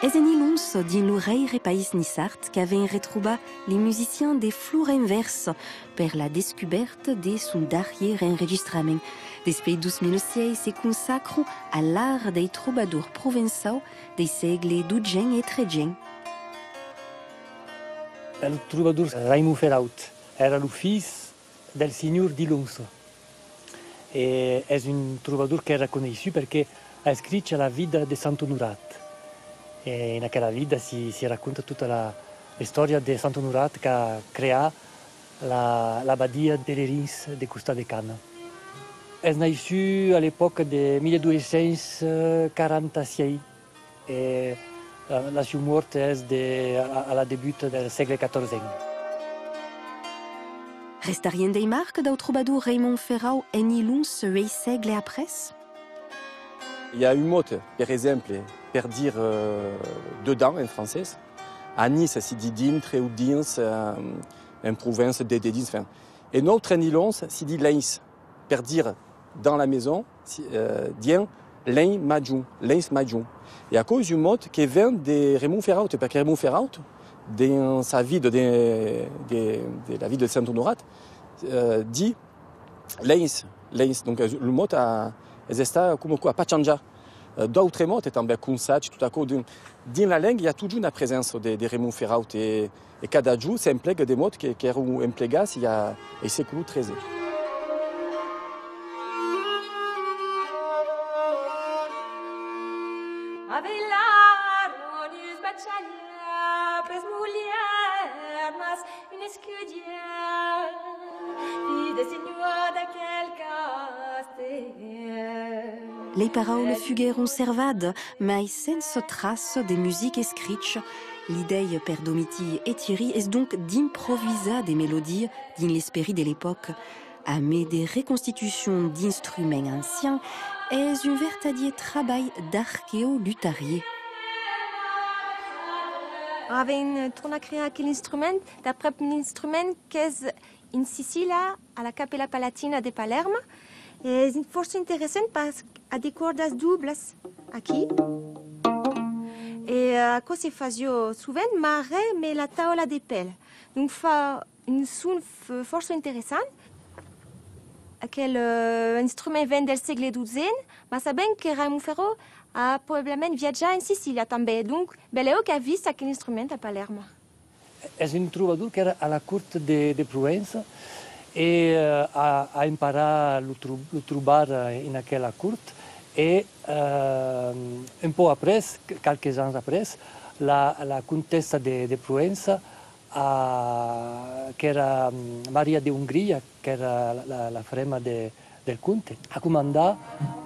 Es en ilons din l'oreille país Nissart qu'avaient retrouvé les musiciens des Flour Envers per la descoberte de son darrier enregistrament. Després 2006 se consacro a l'art des troubadours provençaux des segles XII et XIII. Le troubadour Raimon Ferraut era le fils del signor di Lons. Et est un troubadour qui est reconnu parce qu'il a écrit la vie de Saint-Honorat. Et dans quella vida si raconta tutta la storia di Saint-Honorat che ha creato l'abbadia delle Rins de Costa de Cannes. Est né à l'époque de 1246 et la sua morte est à la début du siècle XIV. Restarien des marques del troubadour Raimon Ferraut en ilons 8 siècles après? Il y a un mot, par exemple, pour dire dedans en français. À Nice, c'est dit dintre ou dins, en province, de dins. Enfin. Et notre en ilons, c'est dit lens, pour dire dans la maison, dien lens majun. Et à cause du mot qui vient de Raimon Ferraut, parce que Raimon Ferraut, dans sa vie de la vie de Saint-Honorat, dit lens. Donc le mot está como a pas changé. D'autres mots também consat, tout à coup, dans la langue, il y a toujours une présence de Raimon Ferraut et cada jour s'emploie des mots qui sont employés il y a au siècle XIII. Les paroles fuguèrent servades, mais sans trace des musiques écrites. L'idée per Domiti et Thierry est donc d'improviser des mélodies dans l'esprit de l'époque. Mais des reconstitutions d'instruments anciens est un véritable travail d'archéolutarier. Avem tornat a crear aquell instrument, d'après un instrument que és en Sicília, a la Capella Palatina de Palerme. És força interessant perquè ha des cordes doubles aquí. Et cosa se faisait souvent marrer mais la taula de pelle. Donc fa un son força interessant. Aquell instrument vient del segle XII, mais sabem que Raimon Ferraut a probablement viatjat en Sicília també. Donc beleu que ha vist aquell instrument a Palerme. És un troubadour qui era à la cour de Provence et a imparé le troubar en aquella cour. Et un peu après, quelques ans après, la comtesse de Provence, qui era Maria de Hongria, qui era la femme del comte, a commandé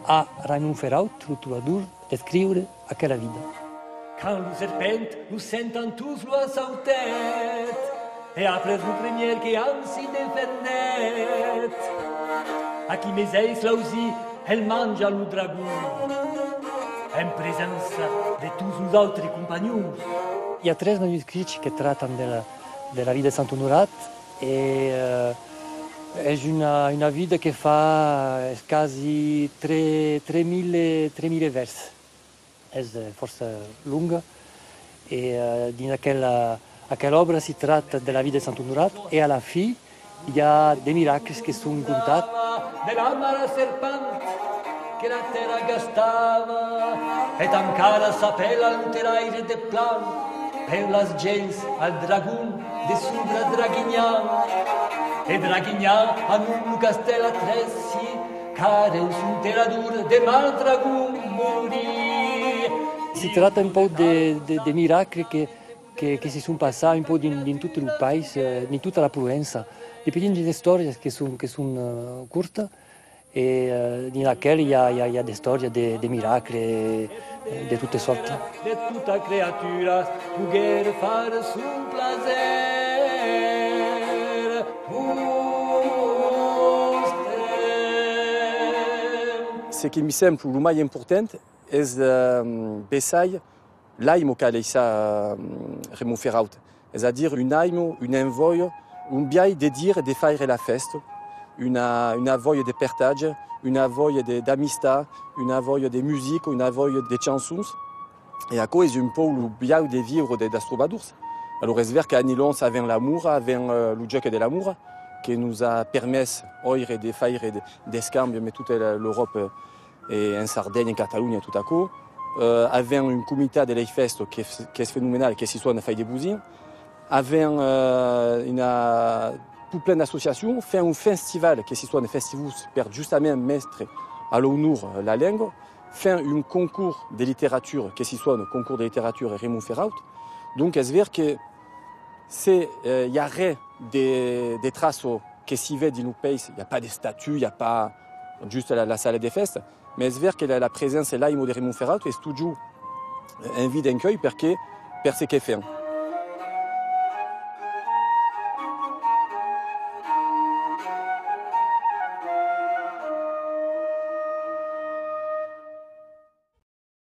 à Raimon Ferraut, le troubadour, d'écrire aquella vida. Quand le serpent nous sentent tous à sa tête, et après le premier qui a si défernet, à qui mes ailes là aussi, elle mange le dragon, en présence de tous nos autres compagnons. Il y a 13 manuscrits qui traitent de la vie de Saint-Honorat, et c'est une vie qui fait quasi 3000 vers. C'est force longue, et dans quelle œuvre se traite de la vie de Saint-Honorat, et à la fin, il y a des miracles qui sont contés. Que la terra gastava et encara s'appella l'uteraire de plan per las gens al dragon de subra Draguignan e Draguignan a un castel a Tressi car un superadur de mal dragon morir. Si tratta un po' de miracoli che si sono passati un po' in tutto il paese, in tutta la Provenza, di piccole storie che sono corte. Et dans laquelle il y a des histoires de miracles de toutes sortes. De toute créature pouvait faire son plaisir. Ce qui me semble le plus important est Bessay, l'aimo qu'a laissé Raimon Ferraut, c'est-à-dire un aimo, un envoi, un biais de dire et de faire la fête. Une voie de partage, une voie d'amistad, une voie de musique, une voie de chansons. e acò è un po' lo biau de vivre das trobadors. Allora es ver che anni lons avem l'amor, avem lo gioc de l'amor, che nous a permès oire de faire d'escambi met tutta l'Europe en Sardegna, in Catalogna, tot acò. Avem un comitat de l'Eifesto che è fenomenal, che si suona fai de busin. Avem tout plein d'associations, fait un festival che si suona festivus per justament mestre à l'honneur la langue, fait un concours de littérature che si suona concours de littérature Raymond Ferraut. Donc es ver que se y a rien des traces che si vede in un pays, il n'y a pas de statues, il n'y a pas juste la salle des fêtes, mais es ver que la présence là de Raymond Ferraut est toujours un vide d'accueil perché per ce che fait.